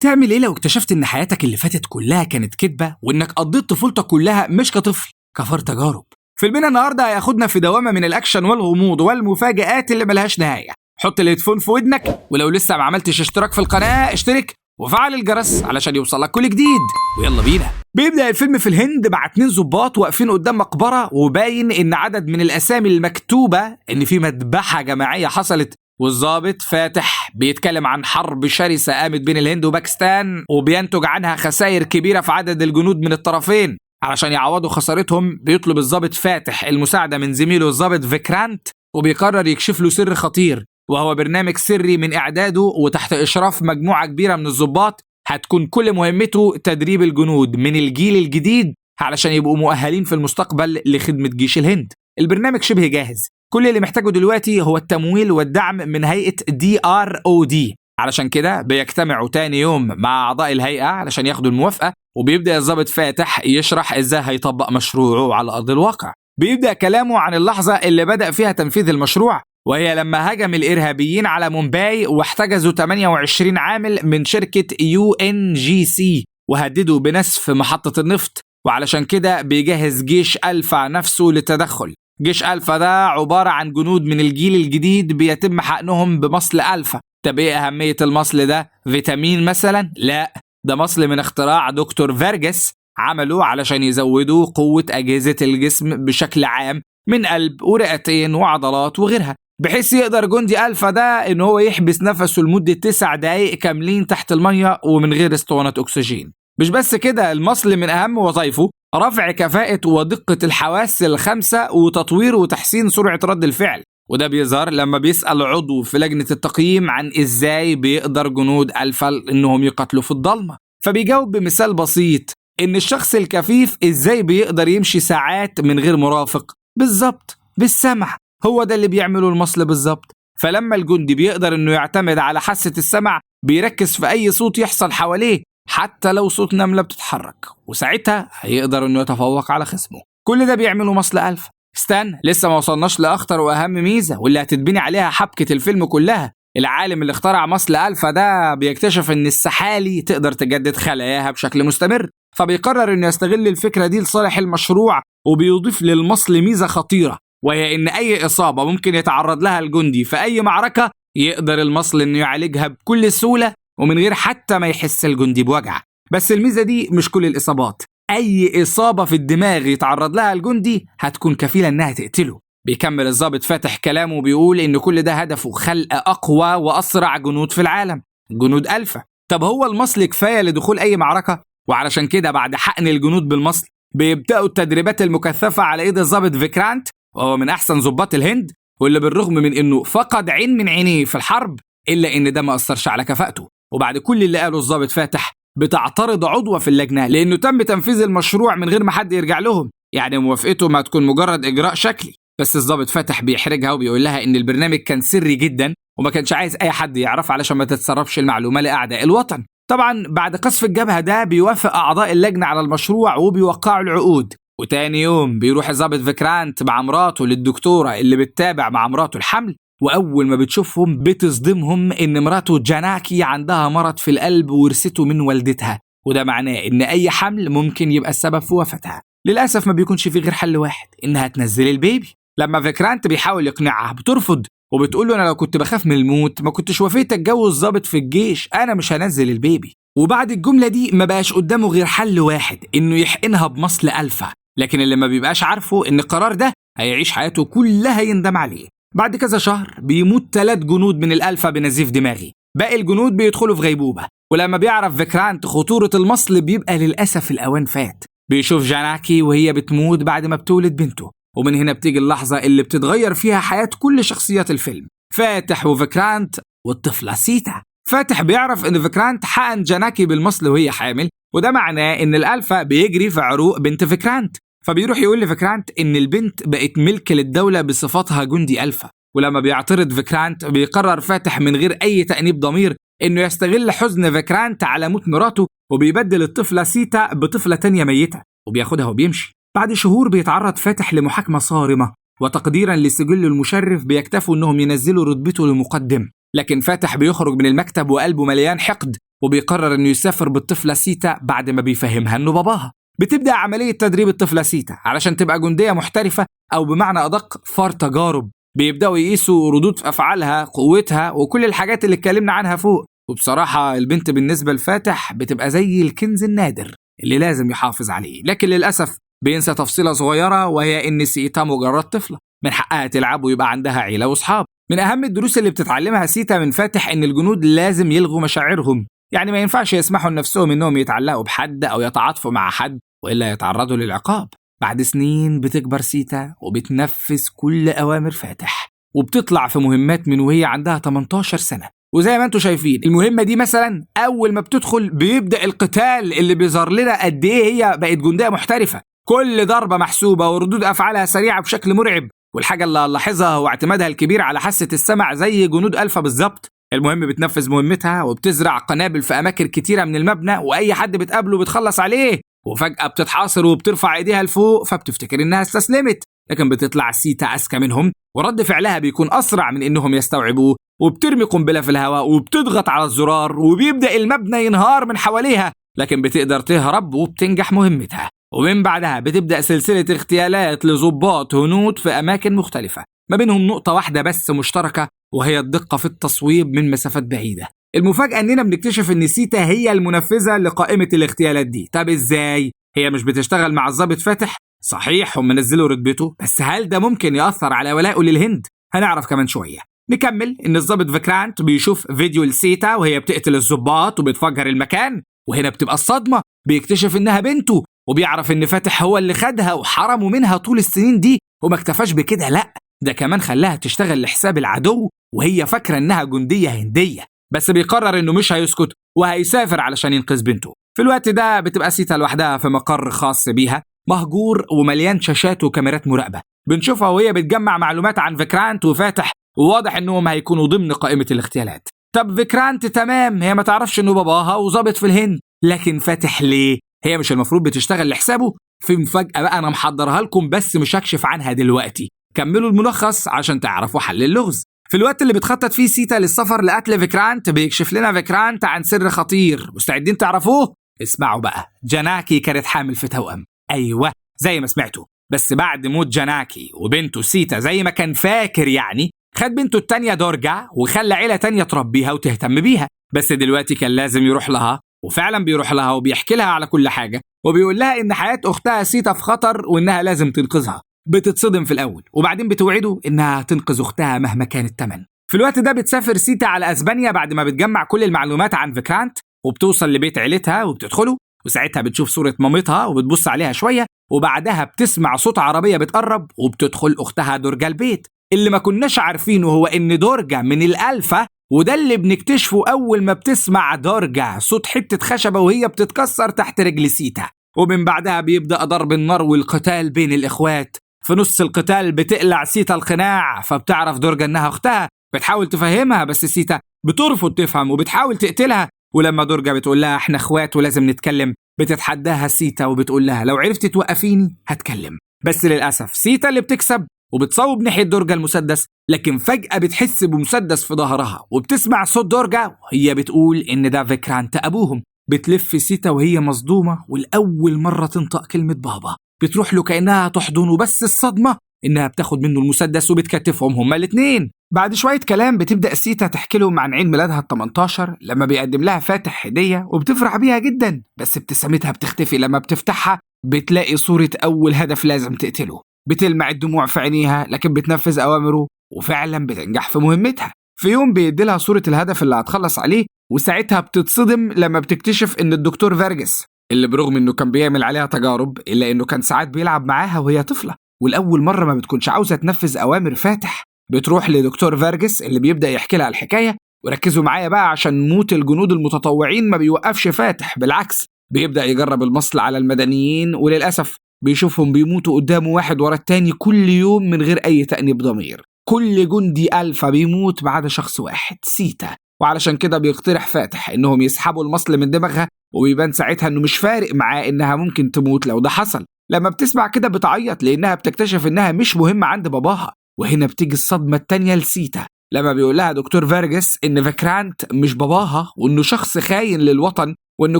تعمل ايه لو اكتشفت ان حياتك اللي فاتت كلها كانت كدبة وانك قضيت طفولتك كلها مش كطفل، كفار تجارب؟ فيلمنا النهارده هياخدنا في دوامة من الاكشن والغموض والمفاجآت اللي ملهاش نهاية. حط الهيدفون في ودنك، ولو لسه ما عملتش اشتراك في القناة اشترك وفعل الجرس علشان يوصلك كل جديد، ويلا بينا. بيبدأ الفيلم في الهند مع 2 ضباط واقفين قدام مقبرة، وباين ان عدد من الاسامي المكتوبة ان في مذبحة جماعية حصلت، والضابط فاتح بيتكلم عن حرب شرسة قامت بين الهند وباكستان وبينتج عنها خسائر كبيرة في عدد الجنود من الطرفين. علشان يعوضوا خسارتهم بيطلب الضابط فاتح المساعدة من زميله الضابط فيكرانت، وبيقرر يكشف له سر خطير، وهو برنامج سري من إعداده وتحت إشراف مجموعة كبيرة من الضباط، هتكون كل مهمته تدريب الجنود من الجيل الجديد علشان يبقوا مؤهلين في المستقبل لخدمة جيش الهند. البرنامج شبه جاهز، كل اللي محتاجه دلوقتي هو التمويل والدعم من هيئة DROD. علشان كده بيجتمعوا تاني يوم مع أعضاء الهيئة علشان ياخدوا الموافقة، وبيبدأ الضابط فاتح يشرح إزاي هيطبق مشروعه على أرض الواقع. بيبدأ كلامه عن اللحظة اللي بدأ فيها تنفيذ المشروع، وهي لما هجم الإرهابيين على مومباي واحتجزوا 28 عامل من شركة UNGC وهددوا بنسف محطة النفط، وعلشان كده بيجهز جيش ألفا نفسه للتدخل. جيش ألفا ده عبارة عن جنود من الجيل الجديد بيتم حقنهم بمصل ألفا. طب ايه أهمية المصل ده؟ فيتامين مثلا؟ لا، ده مصل من اختراع دكتور فيرجس عمله علشان يزودوا قوة أجهزة الجسم بشكل عام، من قلب ورئتين وعضلات وغيرها، بحيث يقدر جندي ألفا ده إن هو يحبس نفسه لمدة 9 دقايق كاملين تحت المية ومن غير اسطوانة أكسجين. مش بس كده، المصل من أهم وظائفه رفع كفاءة ودقة الحواس ال5 وتطوير وتحسين سرعة رد الفعل. وده بيظهر لما بيسأل عضو في لجنة التقييم عن إزاي بيقدر جنود ألفا إنهم يقاتلوا في الضلمة، فبيجاوب بمثال بسيط إن الشخص الكفيف إزاي بيقدر يمشي ساعات من غير مرافق. بالظبط، بالسمع، هو ده اللي بيعمله المصل بالظبط. فلما الجندي بيقدر إنه يعتمد على حاسة السمع، بيركز في أي صوت يحصل حواليه حتى لو صوت نملة بتتحرك، وساعتها هيقدر إنه يتفوق على خصمه. كل ده بيعمله مصل ألفا. استنى، لسه ما وصلناش لأخطر وأهم ميزة واللي هتتبني عليها حبكة الفيلم كلها. العالم اللي اخترع مصل ألفا ده بيكتشف إن السحالي تقدر تجدد خلاياها بشكل مستمر، فبيقرر إنه يستغل الفكرة دي لصالح المشروع، وبيضيف للمصل ميزة خطيرة، وهي إن أي إصابة ممكن يتعرض لها الجندي في أي معركة يقدر المصل إنه يعالجها بكل سهولة ومن غير حتى ما يحس الجندي بوجع. بس الميزة دي مش كل الإصابات، أي إصابة في الدماغ يتعرض لها الجندي هتكون كفيلة إنها تقتله. بيكمل الضابط فاتح كلامه وبيقول إن كل ده هدفه خلق أقوى وأسرع جنود في العالم، جنود ألفا. طب هو المصل كفاية لدخول أي معركة؟ وعلشان كده بعد حقن الجنود بالمصل بيبدأوا التدريبات المكثفة على إيد الضابط فيكرانت، وهو من أحسن ضباط الهند، واللي بالرغم من إنه فقد عين من عينيه في الحرب إلا إن ده ما أثرش على كفاءته. وبعد كل اللي قاله الضابط فاتح بتعترض عضوة في اللجنة لأنه تم تنفيذ المشروع من غير ما حد يرجع لهم، يعني موافقته ما تكون مجرد إجراء شكلي. بس الضابط فاتح بيحرجها وبيقول لها إن البرنامج كان سري جدا وما كانش عايز أي حد يعرف علشان ما تتسربش المعلومة لأعداء الوطن. طبعا بعد قصف الجبهة ده بيوافق أعضاء اللجنة على المشروع وبيوقعوا العقود، وتاني يوم بيروح الضابط فيكرانت مع مراته للدكتورة اللي بتتابع مع مراته الحمل، وأول ما بتشوفهم بتصدمهم إن مراته جاناكي عندها مرض في القلب ورثته من والدتها، وده معناه إن أي حمل ممكن يبقى السبب في وفاتها. للأسف ما بيكونش في غير حل واحد، إنها تنزل البيبي. لما فيكرانت بيحاول يقنعها بترفض، وبتقول له أنا لو كنت بخاف من الموت ما كنتش وافقت أتجوز ضابط في الجيش، أنا مش هنزل البيبي. وبعد الجملة دي ما بقاش قدامه غير حل واحد، إنه يحقنها بمصل ألفا. لكن اللي ما بيبقاش عارفه إن القرار ده هيعيش حياته كلها يندم عليه. بعد كذا شهر بيموت 3 جنود من الألفا بنزيف دماغي، باقي الجنود بيدخلوا في غيبوبة. ولما بيعرف فيكرانت خطورة المصل بيبقى للأسف الأوان فات. بيشوف جاناكي وهي بتموت بعد ما بتولد بنته، ومن هنا بتيجي اللحظة اللي بتتغير فيها حياة كل شخصيات الفيلم، فاتح وفيكرانت والطفلة سيتا. فاتح بيعرف إن فيكرانت حقن جاناكي بالمصل وهي حامل، وده معناه إن الألفا بيجري في عروق بنت فيكرانت، فبيروح يقول لفيكرانت إن البنت بقت ملك للدولة بصفتها جندي ألفا. ولما بيعترض فيكرانت بيقرر فاتح من غير أي تأنيب ضمير إنه يستغل حزن فيكرانت على موت مراته، وبيبدل الطفلة سيتا بطفلة تانية ميتة وبياخدها وبيمشي. بعد شهور بيتعرض فاتح لمحاكمة صارمة، وتقديرا لسجل المشرف بيكتفوا إنهم ينزلوا رتبته لمقدم، لكن فاتح بيخرج من المكتب وقلبه مليان حقد وبيقرر إنه يسافر بالطفلة سيتا بعد ما بيفهمها إنه باباها. بتبدأ عملية تدريب الطفلة سيتا علشان تبقى جندية محترفة، أو بمعنى أدق فار تجارب. بيبدأوا يقيسوا ردود أفعالها، قوتها، وكل الحاجات اللي اتكلمنا عنها فوق. وبصراحة البنت بالنسبة لفاتح بتبقى زي الكنز النادر اللي لازم يحافظ عليه، لكن للأسف بينسى تفصيلة صغيرة، وهي إن سيتا مجرد طفلة من حقها تلعب ويبقى عندها عيلة وأصحاب. من أهم الدروس اللي بتتعلمها سيتا من فاتح إن الجنود لازم يلغوا مشاعرهم، يعني ما ينفعش يسمحوا لنفسهم إنهم يتعلقوا بحد أو يتعاطفوا مع حد وإلا يتعرضوا للعقاب. بعد سنين بتكبر سيتا وبتنفذ كل أوامر فاتح، وبتطلع في مهمات من وهي عندها 18 سنة. وزي ما انتم شايفين المهمة دي مثلا أول ما بتدخل بيبدأ القتال اللي بيظهر لنا قد إيه هي بقت جندية محترفة. كل ضربة محسوبة وردود أفعالها سريعة بشكل مرعب، والحاجة اللي هنلاحظها هو اعتمادها الكبير على حاسة السمع زي جنود ألفا بالظبط. المهم بتنفذ مهمتها وبتزرع قنابل في أماكن كتيرة من المبنى، وأي حد بتقابله بتخلص عليه، وفجأة بتتحاصر وبترفع ايديها لفوق فبتفتكر انها استسلمت، لكن بتطلع سيتا اذكى منهم ورد فعلها بيكون اسرع من انهم يستوعبوه، وبترمي قنبله في الهواء وبتضغط على الزرار وبيبدا المبنى ينهار من حواليها، لكن بتقدر تهرب وبتنجح مهمتها. ومن بعدها بتبدا سلسله اغتيالات لضباط هنود في اماكن مختلفه، ما بينهم نقطه واحده بس مشتركه، وهي الدقه في التصويب من مسافات بعيده. المفاجأة إننا بنكتشف إن سيتا هي المنفذة لقائمة الاغتيالات دي. طب إزاي؟ هي مش بتشتغل مع الضابط فاتح؟ صحيح هم نزلوا رتبته، بس هل ده ممكن يأثر على ولائه للهند؟ هنعرف كمان شوية. نكمل إن الضابط فيكرانت بيشوف فيديو لسيتا وهي بتقتل الضباط وبتفجر المكان، وهنا بتبقى الصدمة، بيكتشف إنها بنته، وبيعرف إن فاتح هو اللي خدها وحرمه منها طول السنين دي. وما اكتفاش بكده، لأ ده كمان خلاها تشتغل لحساب العدو وهي فاكرة إنها جندية هندية. بس بيقرر انه مش هيسكت وهيسافر علشان ينقذ بنته. في الوقت ده بتبقى سيتا لوحدها في مقر خاص بيها مهجور ومليان شاشات وكاميرات مراقبة. بنشوفها وهي بتجمع معلومات عن فيكرانت وفاتح، وواضح انهم هيكونوا ضمن قائمة الاغتيالات. طب فيكرانت تمام، هي ما تعرفش انه باباها وظابط في الهند، لكن فاتح ليه؟ هي مش المفروض بتشتغل لحسابه؟ في مفاجأة بقى انا محضرها لكم بس مش هكشف عنها دلوقتي، كملوا الملخص عشان تعرفوا حل اللغز. في الوقت اللي بتخطط فيه سيتا للسفر لقتل فيكرانت بيكشف لنا فيكرانت عن سر خطير، مستعدين تعرفوه؟ اسمعوا بقى. جاناكي كانت حامل في توأم، ايوه زي ما سمعتوا، بس بعد موت جاناكي وبنته سيتا زي ما كان فاكر يعني خد بنته التانية دورجا وخلى عيلة تانية تربيها وتهتم بيها. بس دلوقتي كان لازم يروح لها، وفعلا بيروح لها وبيحكي لها على كل حاجة، وبيقول لها ان حياة اختها سيتا في خطر وانها لازم تنقذها. بتتصدم في الأول وبعدين بتوعده إنها تنقذ أختها مهما كان الثمن. في الوقت ده بتسافر سيتا على أسبانيا بعد ما بتجمع كل المعلومات عن فيكرانت، وبتوصل لبيت عيلتها وبتدخله، وساعتها بتشوف صورة مامتها وبتبص عليها شوية، وبعدها بتسمع صوت عربية بتقرب وبتدخل أختها دورجا البيت. اللي ما كناش عارفينه هو إن دورجا من الألفا، وده اللي بنكتشفه أول ما بتسمع دورجا صوت حتة خشبة وهي بتتكسر تحت رجل سيتا. ومن بعدها بيبدأ ضرب النار والقتال بين الإخوات. في نص القتال بتقلع سيتا القناع، فبتعرف دورجا انها اختها، بتحاول تفهمها بس سيتا بترفض تفهم وبتحاول تقتلها. ولما دورجا بتقول لها احنا اخوات ولازم نتكلم، بتتحداها سيتا وبتقول لها لو عرفت توقفيني هتكلم. بس للأسف سيتا اللي بتكسب وبتصوب ناحية دورجا المسدس، لكن فجأة بتحس بمسدس في ظهرها وبتسمع صوت دورجا وهي بتقول ان ده فيكرانت ابوهم. بتلف سيتا وهي مصدومة، والأول مرة تنطق كلمة بابا. بتروح له كأنها تحضنه، بس الصدمة إنها بتاخد منه المسدس وبتكتفهم هما الاتنين. بعد شوية كلام بتبدأ سيتا تحكي لهم عن عيد ميلادها ال18 لما بيقدم لها فاتح هدية وبتفرح بيها جدا، بس ابتسامتها بتختفي لما بتفتحها بتلاقي صورة أول هدف لازم تقتله. بتلمع الدموع في عينيها لكن بتنفذ أوامره وفعلا بتنجح في مهمتها. في يوم بيديلها صورة الهدف اللي هتخلص عليه، وساعتها بتتصدم لما بتكتشف إن الدكتور فارجس اللي برغم إنه كان بيعمل عليها تجارب إلا إنه كان ساعات بيلعب معاها وهي طفلة، والأول مرة ما بتكونش عاوزة تنفذ أوامر فاتح. بتروح لدكتور فارجس اللي بيبدأ يحكي لها الحكاية، وركزوا معايا بقى عشان موت الجنود المتطوعين ما بيوقفش فاتح، بالعكس بيبدأ يجرب المصل على المدنيين، وللأسف بيشوفهم بيموتوا قدامه واحد ورا التاني كل يوم من غير أي تأنيب ضمير. كل جندي ألفا بيموت ما عدا شخص واحد، سيتا. وعلشان كده بيقترح فاتح إنهم يسحبوا المصل من دماغها، وبيبان ساعتها إنه مش فارق معاه إنها ممكن تموت لو ده حصل. لما بتسمع كده بتعيط لأنها بتكتشف إنها مش مهمة عند باباها. وهنا بتيجي الصدمة التانية لسيتا لما بيقول لها دكتور فيرجس إن فيكرانت مش باباها وإنه شخص خاين للوطن وإنه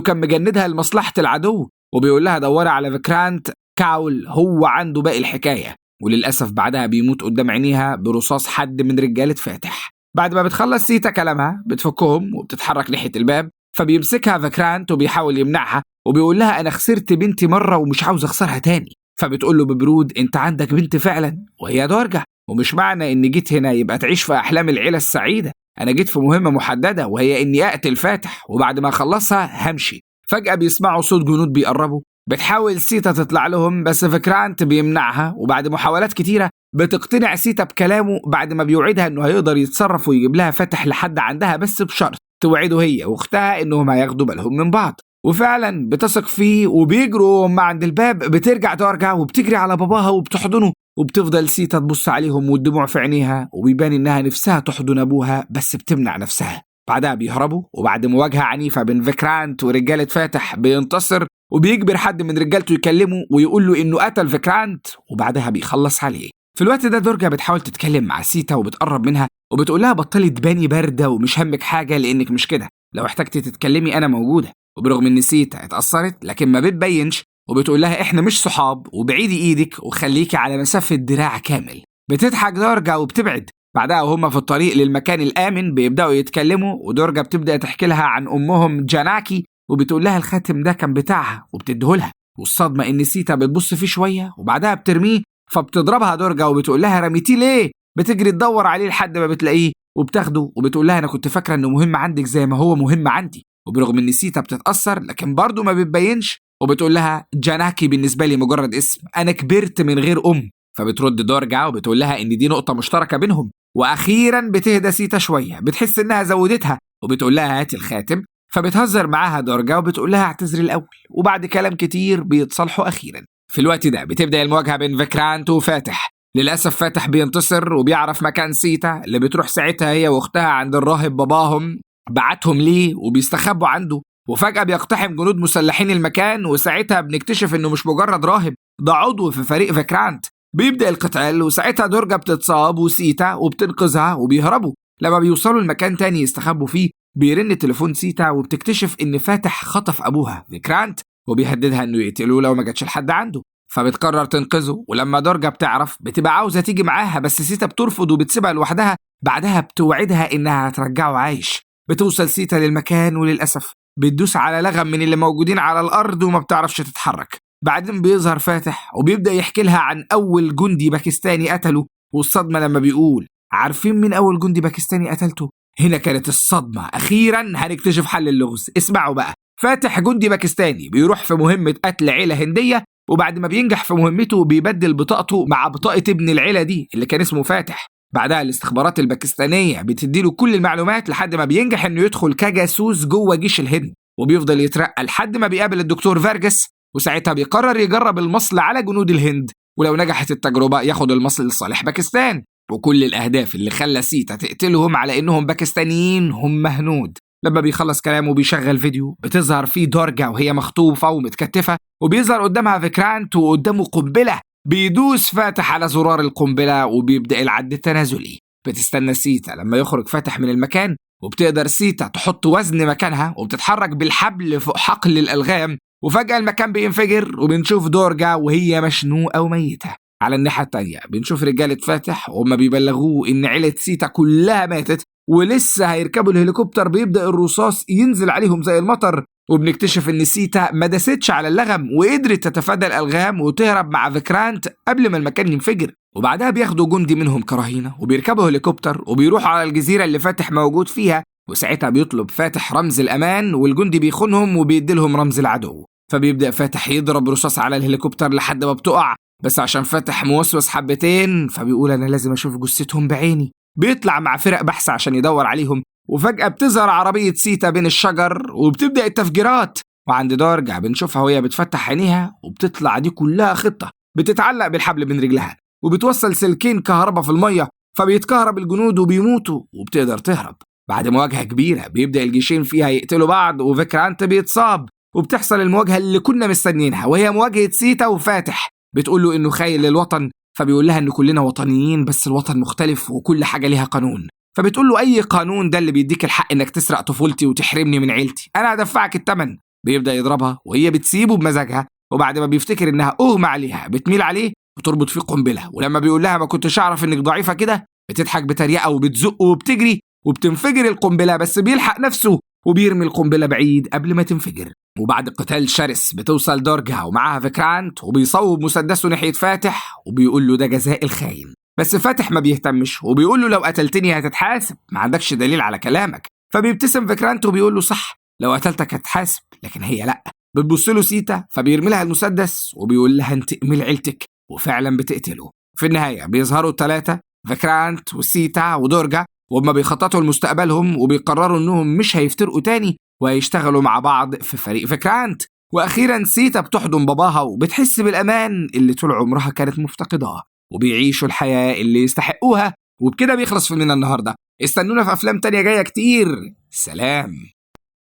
كان مجندها لمصلحة العدو، وبيقول لها دوري على فيكرانت كاول هو عنده باقي الحكاية. وللأسف بعدها بيموت قدام عينيها برصاص حد من رجالة فاتح. بعد ما بتخلص سيتا كلامها بتفكهم وبتتحرك ناحية الباب، فبيمسكها فيكرانت وبيحاول يمنعها وبيقول لها أنا خسرت بنتي مرة ومش عاوز أخسرها تاني. فبتقول له ببرود أنت عندك بنت فعلا وهي دارجة، ومش معنى إني جيت هنا يبقى تعيش في أحلام العيلة السعيدة. أنا جيت في مهمة محددة وهي إني أقتل فاتح وبعد ما أخلصها همشي. فجأة بيسمعوا صوت جنود بيقربوا. بتحاول سيتا تطلع لهم بس فيكرانت بيمنعها، وبعد محاولات كتيرة بتقتنع سيتا بكلامه بعد ما بيوعدها إنه هيقدر يتصرف ويجيب لها فاتح لحد عندها بس بشرط توعده هي واختها إنهم هياخدوا بالهم من بعض. وفعلا بتثق فيه وبيجروا هم عند الباب. بترجع دارجة وبتجري على باباها وبتحضنه، وبتفضل سيتا تبص عليهم والدموع في عينيها وبيبان إنها نفسها تحضن أبوها بس بتمنع نفسها. بعدها بيهربوا، وبعد مواجهة عنيفة بين فيكرانت ورجالة فاتح بينتصر وبيجبر حد من رجالته يكلمه ويقول له إنه قتل فيكرانت وبعدها بيخلص عليه. في الوقت ده دارجة بتحاول تتكلم مع سيتا وبتقرب منها وبتقول لها بطلي تباني باردة ومش همك حاجة لأنك مش كده، لو احتجتي تتكلمي أنا موجودة. وبرغم إن سيتا اتأثرت لكن ما بتبينش، وبتقول لها إحنا مش صحاب وبعيدي إيدك وخليكي على مسافة دراع كامل. بتضحك دارجة وبتبعد. بعدها وهم في الطريق للمكان الآمن بيبدأوا يتكلموا، ودارجة بتبدأ تحكي لها عن أمهم جاناكي وبتقول لها الخاتم ده كان بتاعها وبتديهولها. والصدمة إن سيتا بتبص فيه شوية وبعدها بترميه، فبتضربها دارجة وبتقول لها رميتيه ليه؟ بتجري تدور عليه لحد ما بتلاقيه وبتاخده، وبتقول لها أنا كنت فاكرة إنه مهم عندك زي ما هو مهم عندي. وبرغم إن سيتا بتتأثر لكن برضه ما بتبينش، وبتقول لها جاناكي بالنسبة لي مجرد اسم، أنا كبرت من غير أم. فبترد دارجة وبتقول لها إن دي نقطة مشتركة بينهم. وأخيرا بتهدى سيتا شوية، بتحس إنها زودتها وبتقول لها هاتي الخاتم. فبتهزر معاها دارجة وبتقول لها اعتذري الأول، وبعد كلام كتير بيتصالحوا أخيرا. في الوقت ده بتبدأ المواجهة بين فيكرانت وفاتح. للأسف فاتح بينتصر وبيعرف مكان سيتا اللي بتروح ساعتها هي واختها عند الراهب باباهم بعتهم ليه وبيستخبوا عنده. وفجأة بيقتحم جنود مسلحين المكان، وساعتها بنكتشف إنه مش مجرد راهب، ده عضو في فريق فيكرانت. بيبدأ القتال وساعتها دارجة بتتصاب وسيتا وبتنقذها وبيهربوا. لما بيوصلوا المكان تاني يستخبوا فيه بيرن تليفون سيتا وبتكتشف إن فاتح خطف أبوها فيكرانت وبيهددها إنه يقتلوه لو ما جاتش لحد عنده. فبتقرر تنقذه، ولما دارجة بتعرف بتبقى عاوزة تيجي معاها بس سيتا بترفض وبتسيبها لوحدها. بعدها بتوعدها إنها هترجعه عايش. بتوصل سيتا للمكان وللأسف بتدوس على لغم من اللي موجودين على الأرض وما بتعرفش تتحرك. بعدين بيظهر فاتح وبيبدأ يحكي لها عن أول جندي باكستاني قتله، والصدمة لما بيقول عارفين مين أول جندي باكستاني قتلته؟ هنا كانت الصدمة. أخيرا هنكتشف حل اللغز. اسمعوا بقى. فاتح جندي باكستاني بيروح في مهمة قتل عيلة هندية، وبعد ما بينجح في مهمته بيبدل بطاقته مع بطاقة ابن العيلة دي اللي كان اسمه فاتح. بعدها الاستخبارات الباكستانية بتديله كل المعلومات لحد ما بينجح انه يدخل كجاسوس جوه جيش الهند، وبيفضل يترقى لحد ما بيقابل الدكتور فيرجس، وساعتها بيقرر يجرب المصل على جنود الهند، ولو نجحت التجربة ياخد المصل لصالح باكستان. وكل الأهداف اللي خلى سيتا تقتلهم على إنهم باكستانيين هم هنود. لما بيخلص كلامه بيشغل فيديو بتظهر فيه دارجة وهي مخطوفة ومتكتفة، وبيظهر قدامها فيكرانت وقدامه قنبلة. بيدوس فاتح على زرار القنبلة وبيبدأ العد التنازلي. بتستنى سيتا لما يخرج فاتح من المكان، وبتقدر سيتا تحط وزن مكانها وبتتحرك بالحبل فوق حقل الألغام. وفجأة المكان بينفجر وبنشوف دارجة وهي مشنوقة وميتة. على الناحية التانية بنشوف رجالة فاتح وهم بيبلغوه إن عيلة سيتا كلها ماتت ولسه هيركبوا الهليكوبتر. بيبدأ الرصاص ينزل عليهم زي المطر، وبنكتشف إن سيتا ما داستش على اللغم وقدرت تتفادى الألغام وتهرب مع فيكرانت قبل ما المكان ينفجر. وبعدها بياخدوا جندي منهم كرهينة وبيركبوا هليكوبتر وبيروحوا على الجزيرة اللي فاتح موجود فيها. وساعتها بيطلب فاتح رمز الأمان والجندي بيخونهم وبيديلهم رمز العدو. فبيبدأ فاتح يضرب رصاص على الهليكوبتر لحد ما بتقع، بس عشان فاتح موسوس حبتين فبيقول أنا لازم أشوف جثتهم بعيني. بيطلع مع فرق بحث عشان يدور عليهم، وفجأة بتظهر عربية سيتا بين الشجر وبتبدأ التفجيرات. وعند دارجة بنشوفها وهي بتفتح عينيها وبتطلع دي كلها خطة. بتتعلق بالحبل بين رجلها وبتوصل سلكين كهرباء في المية، فبيتكهرب الجنود وبيموتوا وبتقدر تهرب. بعد مواجهة كبيرة بيبدأ الجيشين فيها يقتلوا بعض وفيكرانت بيتصاب، وبتحصل المواجهة اللي كنا مستنيينها وهي مواجهة سيتا وفاتح. بتقول له إنه خاين للوطن، فبيقول لها إن كلنا وطنيين بس الوطن مختلف وكل حاجة ليها قانون. فبتقول له أي قانون ده اللي بيديك الحق إنك تسرق طفولتي وتحرمني من عيلتي؟ أنا هدفعك التمن. بيبدأ يضربها وهي بتسيبه بمزاجها، وبعد ما بيفتكر إنها أغمى عليها بتميل عليه وتربط فيه قنبلة، ولما بيقول لها ما كنتش أعرف إنك ضعيفة كده بتضحك بتريقة وبتزق وبتجري وبتنفجر القنبلة، بس بيلحق نفسه وبيرمي القنبلة بعيد قبل ما تنفجر. وبعد قتال شرس بتوصل دورجا ومعاها فيكرانت وبيصوب مسدسه ناحية فاتح وبيقول له ده جزاء الخاين، بس فاتح ما بيهتمش وبيقول له لو قتلتني هتتحاسب، ما عندكش دليل على كلامك. فبيبتسم فيكرانت وبيقول له صح، لو قتلتك هتحاسب، لكن هي لا. بتبص له سيتا فبيرمي لها المسدس وبيقول لها انتقمي لعيلتك، وفعلا بتقتله. في النهاية بيظهروا الثلاثة، فيكرانت وسيتا ودورجا، وهما بيخططوا لمستقبلهم وبيقرروا انهم مش هيفترقوا تاني وهيشتغلوا مع بعض في فريق فيكرانت. واخيرا سيتا بتحضن باباها وبتحس بالامان اللي طول عمرها كانت مفتقداه، وبيعيشوا الحياة اللي يستحقوها. وبكده بيخلص فيلمنا النهاردة. استنونا في افلام تانية جاية كتير. سلام.